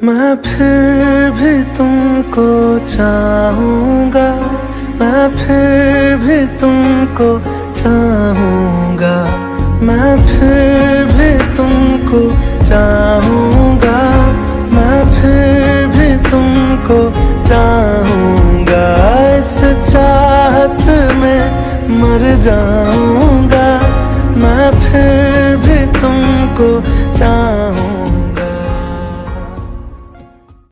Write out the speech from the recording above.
मैं फिर भी तुमको चाहूँगा, मैं फिर भी तुमको चाहूँगा, मैं फिर भी तुमको चाहूँगा, मैं फिर भी तुमको चाहूँगा। इस चाहत में मर जाऊँगा, मैं फिर भी तुमको चाहूँगा।